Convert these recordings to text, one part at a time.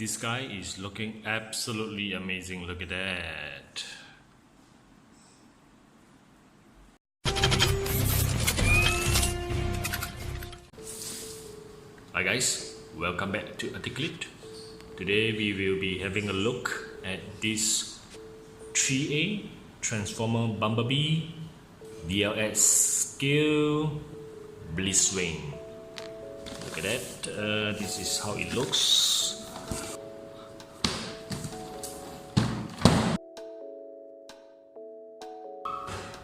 This guy is looking absolutely amazing. Look at that. Hi guys, welcome back to Articulate. Today we will be having a look at this 3A Transformer Bumblebee DLX Scale Blitzwing. Look at that. This is how it looks.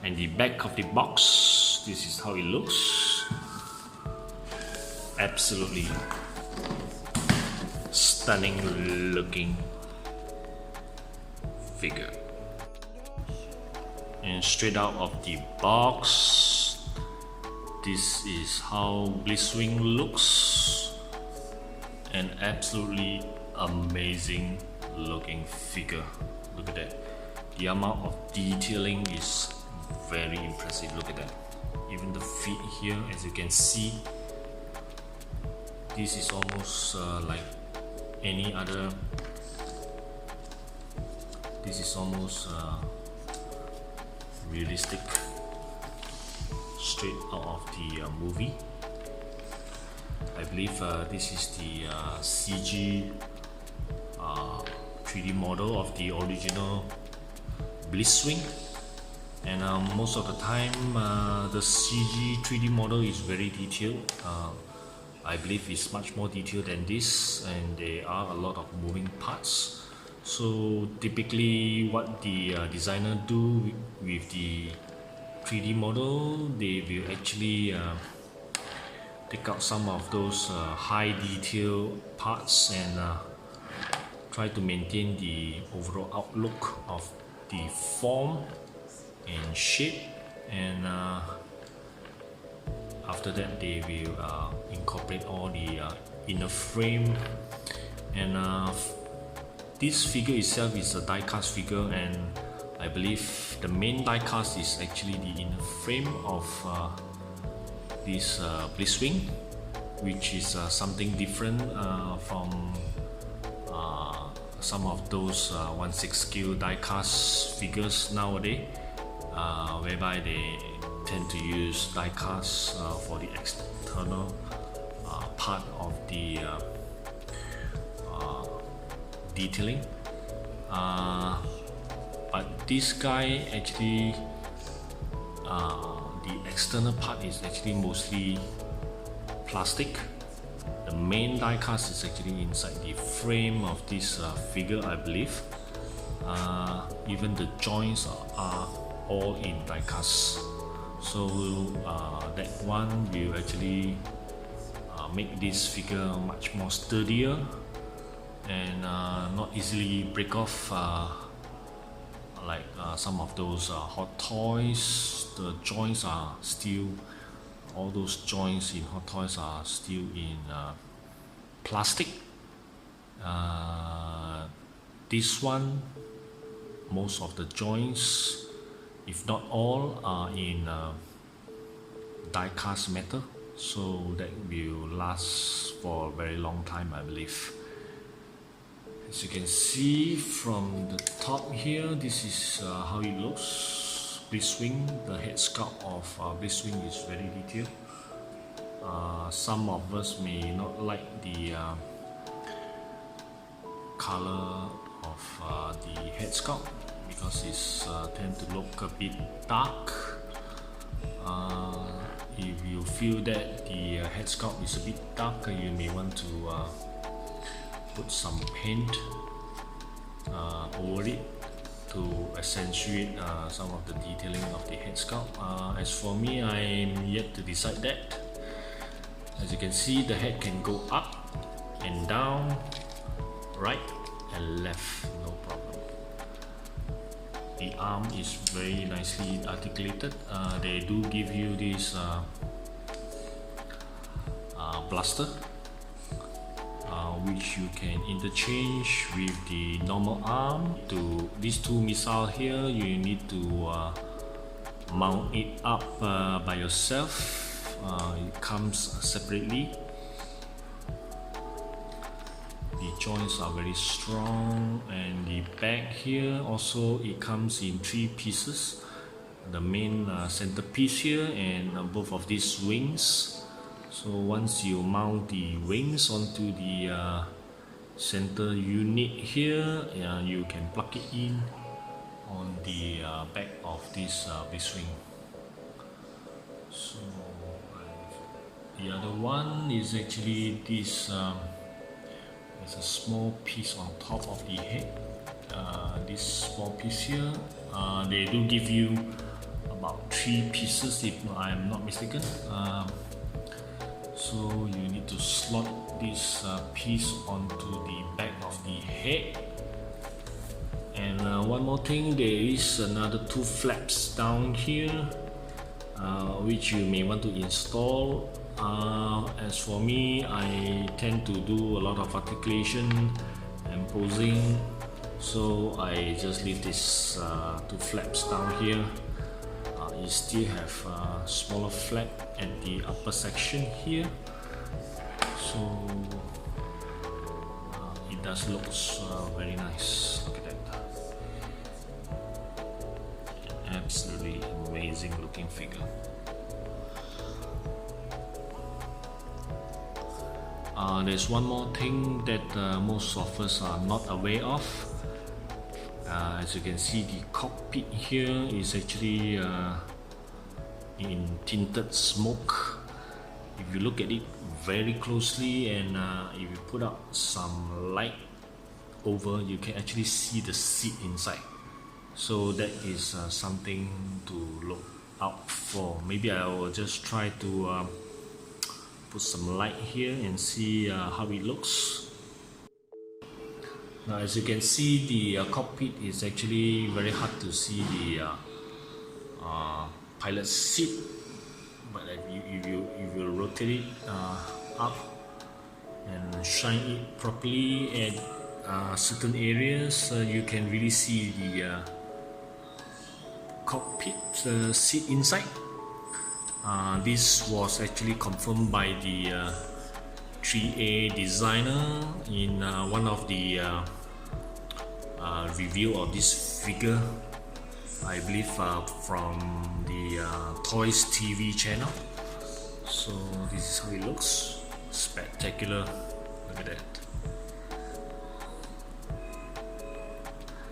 And the back of the box, this is how it looks. Absolutely stunning looking figure. And straight out of the box, this is how Blitzwing looks. An absolutely amazing looking figure. Look at that. The amount of detailing is very impressive. Look at that. Even the feet here, as you can see, this is almost like any other. This is almost realistic, straight out of the movie. I believe this is the CG 3D model of the original Blitzwing. And most of the time the CG 3D model is very detailed. I believe it's much more detailed than this, and there are a lot of moving parts. So typically what the designer do with the 3D model, they will actually take out some of those high detail parts and try to maintain the overall outlook of the form and shape, and after that they will incorporate all the inner frame. And this figure itself is a die-cast figure, and I believe the main die-cast is actually the inner frame of this Blitzwing, which is something different from some of those 1/6 scale die-cast figures nowadays. Whereby they tend to use die-cast for the external part of the detailing. But this guy actually, the external part is actually mostly plastic. The main die-cast is actually inside the frame of this figure, I believe. Even the joints are all in die-cast, so that one will actually make this figure much more sturdier and not easily break off like some of those Hot Toys. The joints are still, all those joints in Hot Toys are still in plastic. This one, most of the joints, if not all, are in die-cast metal, so that will last for a very long time, I believe. As you can see from the top here, this is how it looks. Blitzwing, the head sculpt of Blitzwing is very detailed. Some of us may not like the color of the head sculpt, because it's tend to look a bit dark. If you feel that the head sculpt is a bit dark, you may want to put some paint over it to accentuate some of the detailing of the head sculpt. As for me, I'm yet to decide that. As you can see, the head can go up and down, right and left, no problem. The arm is very nicely articulated. They do give you this blaster, which you can interchange with the normal arm. To these two missiles here, you need to mount it up by yourself. It comes separately. The joints are very strong, and the back here also it comes in 3 pieces. The main centerpiece here and both of these wings. So once you mount the wings onto the center unit here, you can plug it in on the back of this Blitzwing. So the other one is actually this. There's a small piece on top of the head. This small piece here. They do give you about 3 pieces, if I'm not mistaken. So you need to slot this piece onto the back of the head. And one more thing, there is another 2 flaps down here, which you may want to install. As for me, I tend to do a lot of articulation and posing, so I just leave this 2 flaps down here. You still have a smaller flap at the upper section here, so it does look very nice. Look at that. Absolutely amazing looking figure. There's one more thing that most of us are not aware of. As you can see, the cockpit here is actually in tinted smoke. If you look at it very closely and if you put out some light over, you can actually see the seat inside. So that is something to look out for. Maybe I will just try to put some light here and see how it looks. Now, as you can see, the cockpit is actually very hard to see the pilot seat, but if you rotate it up and shine it properly at certain areas, you can really see the cockpit seat inside. This was actually confirmed by the 3A designer in one of the review of this figure, I believe from the Toys TV channel. So this is how it looks. Spectacular. Look at that.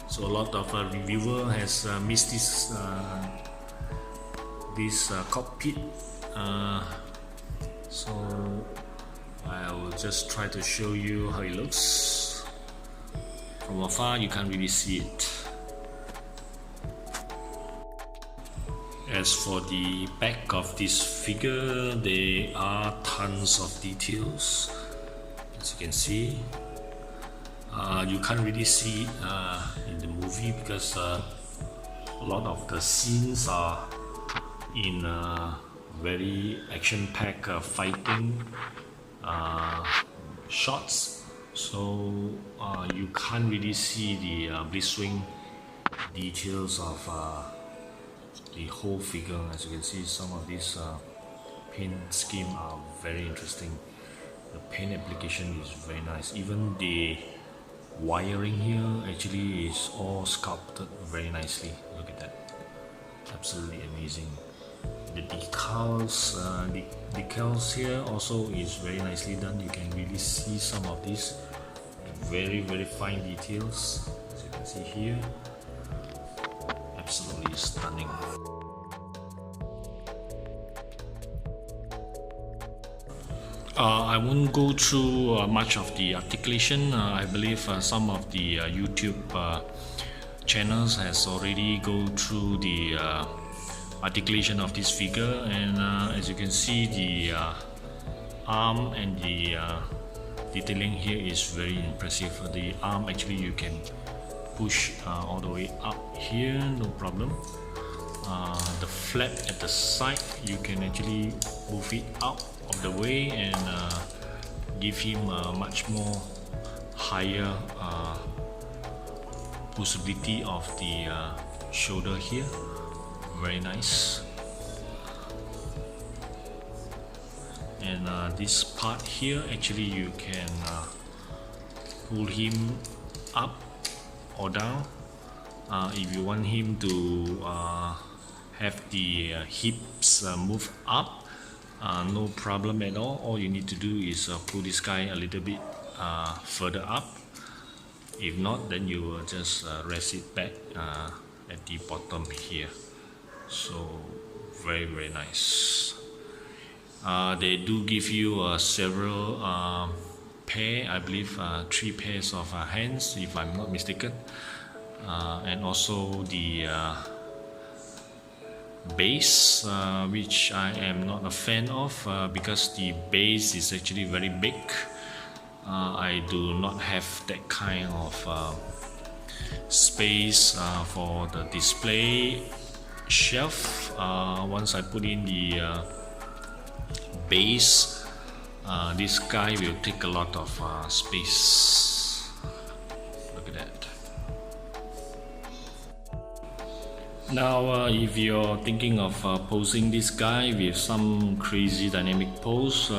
So a lot of reviewer has missed this cockpit, so I will just try to show you how it looks. From afar you can't really see it. As for the back of this figure, there are tons of details. As you can see, you can't really see it in the movie because a lot of the scenes are in very action-packed fighting shots, so you can't really see the Blitzwing details of the whole figure. As you can see, some of these paint scheme are very interesting. The paint application is very nice. Even the wiring here actually is all sculpted very nicely. Look at that. Absolutely amazing. The decals here also is very nicely done. You can really see some of these very fine details, as you can see here. Absolutely stunning. I won't go through much of the articulation. I believe some of the YouTube channels has already go through the articulation of this figure, and as you can see, the arm and the detailing here is very impressive. The arm actually you can push all the way up here, no problem. The flap at the side, you can actually move it out of the way and give him a much more higher possibility of the shoulder here. Very nice. And this part here, actually you can pull him up or down. If you want him to have the hips move up, no problem at all you need to do is pull this guy a little bit further up. If not, then you will just rest it back at the bottom here. So very nice. They do give you several pair, I believe 3 pairs of hands if I'm not mistaken, and also the base, which I am not a fan of because the base is actually very big. I do not have that kind of space for the display shelf. Once I put in the base, this guy will take a lot of space. Look at that. Now if you're thinking of posing this guy with some crazy dynamic pose,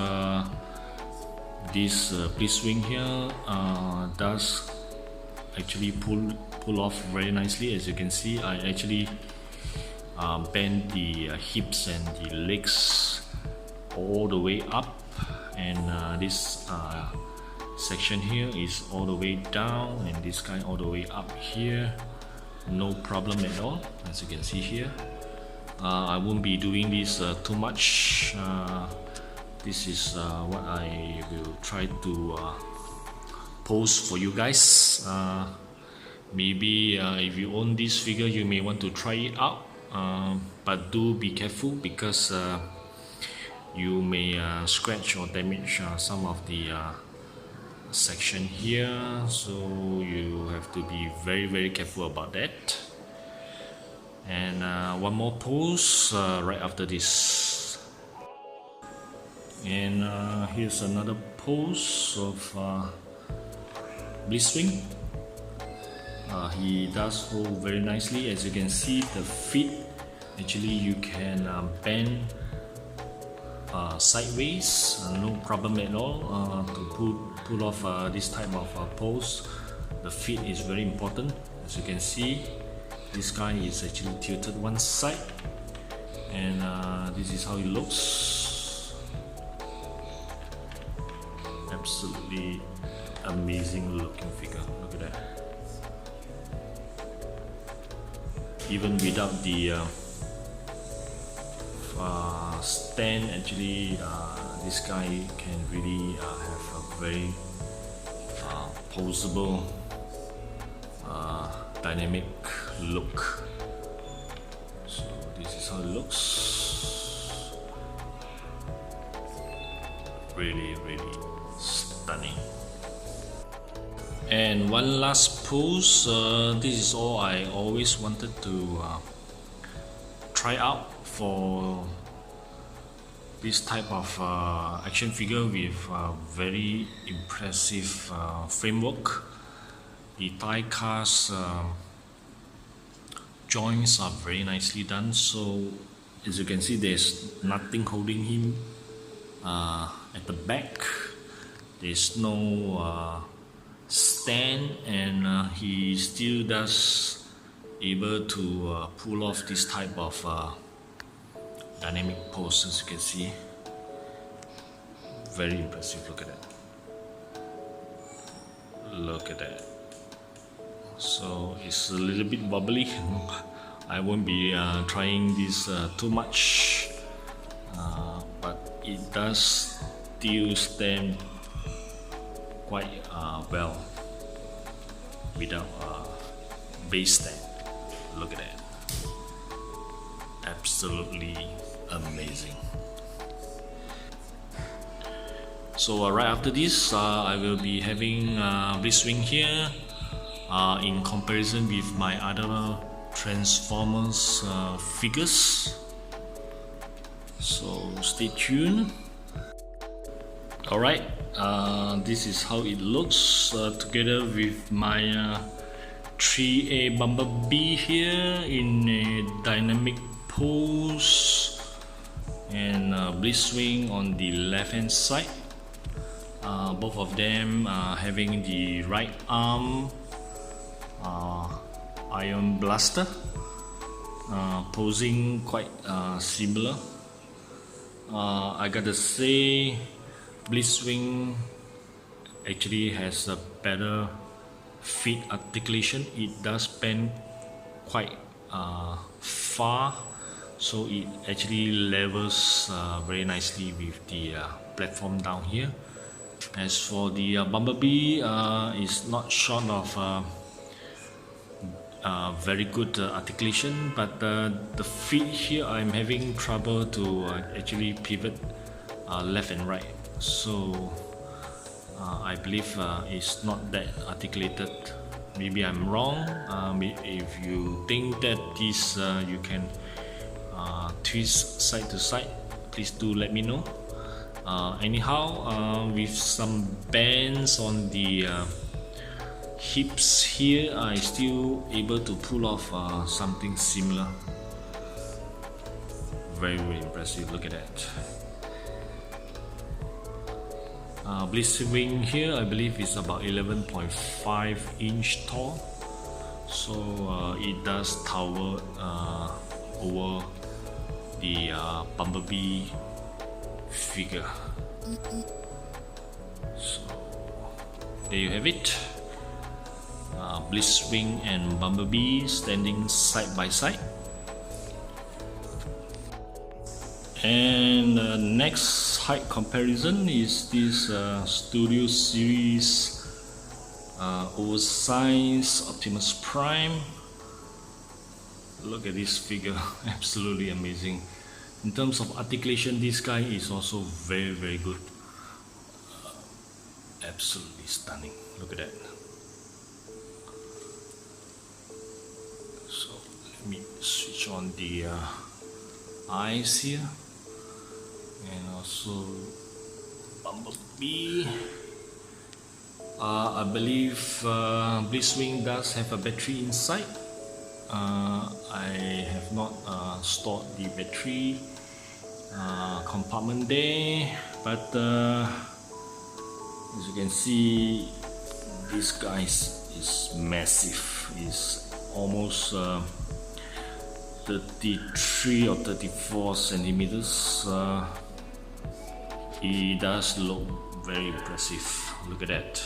this Blitzwing here does actually pull off very nicely. As you can see, I actually bend the hips and the legs all the way up, and this section here is all the way down, and this guy all the way up here. No problem at all, as you can see here. I won't be doing this too much. This is what I will try to pose for you guys. Maybe if you own this figure, you may want to try it out, but do be careful because you may scratch or damage some of the section here, so you have to be very careful about that. And one more pose right after this, and here's another pose of Blitzwing. He does hold very nicely. As you can see, the feet actually you can bend sideways, no problem at all to pull off this type of pose. The feet is very important. As you can see, this guy is actually tilted one side, and this is how it looks. Absolutely amazing looking figure. Look at that. Even without the stand, actually this guy can really have a very poseable dynamic look. So this is how it looks. Really stunning. And one last pose. This is all I always wanted to try out for this type of action figure with very impressive framework. The die-cast joints are very nicely done, so as you can see, there's nothing holding him at the back. There's no stand, and he still does able to pull off this type of dynamic pose. As you can see, very impressive. Look at that. Look at that. So it's a little bit wobbly. I won't be trying this too much, but it does still stand quite well without base stand. Look at that. Absolutely amazing. So right after this, I will be having Blitzwing here in comparison with my other Transformers figures. So stay tuned. Alright, this is how it looks together with my 3A Bumblebee here in a dynamic pose, and Blitzwing on the left hand side. both of them having the right arm ion blaster, posing quite similar. I gotta say, Blitzwing actually has a better feet articulation. It does bend quite far, so it actually levels very nicely with the platform down here. As for the Bumblebee, it's not short of very good articulation, but the feet here I'm having trouble to actually pivot left and right, so I believe it's not that articulated. Maybe I'm wrong. If you think that this you can twist side to side, please do let me know. Anyhow, with some bands on the hips here, I still able to pull off something similar. Very, very impressive. Look at that. Blitzwing here, I believe, is about 11.5 inch tall, so it does tower over the Bumblebee figure. So there you have it. Blitzwing and Bumblebee standing side by side. And next height comparison is this Studio Series oversized Optimus Prime. Look at this figure, absolutely amazing. In terms of articulation, this guy is also very, very good. Absolutely stunning. Look at that. So let me switch on the eyes here, and also Bumblebee. I believe Blitzwing does have a battery inside. I have not stored the battery compartment there, but as you can see, this guy is massive. It's almost 33 or 34 centimeters. It does look very impressive. Look at that.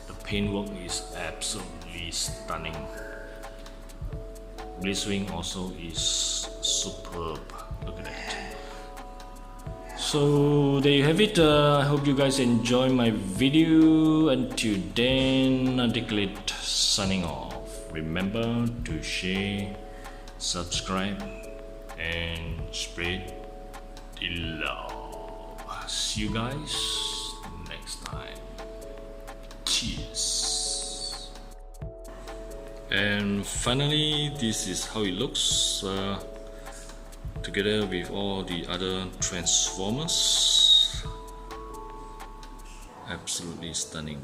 The paintwork is absolutely stunning. Blitzwing also is superb. Look at that. So there you have it. I hope you guys enjoy my video. Until then, Articulate signing off. Remember to share, subscribe, and spread the love. See you guys next time. Cheers. And finally, this is how it looks together with all the other Transformers. Absolutely stunning.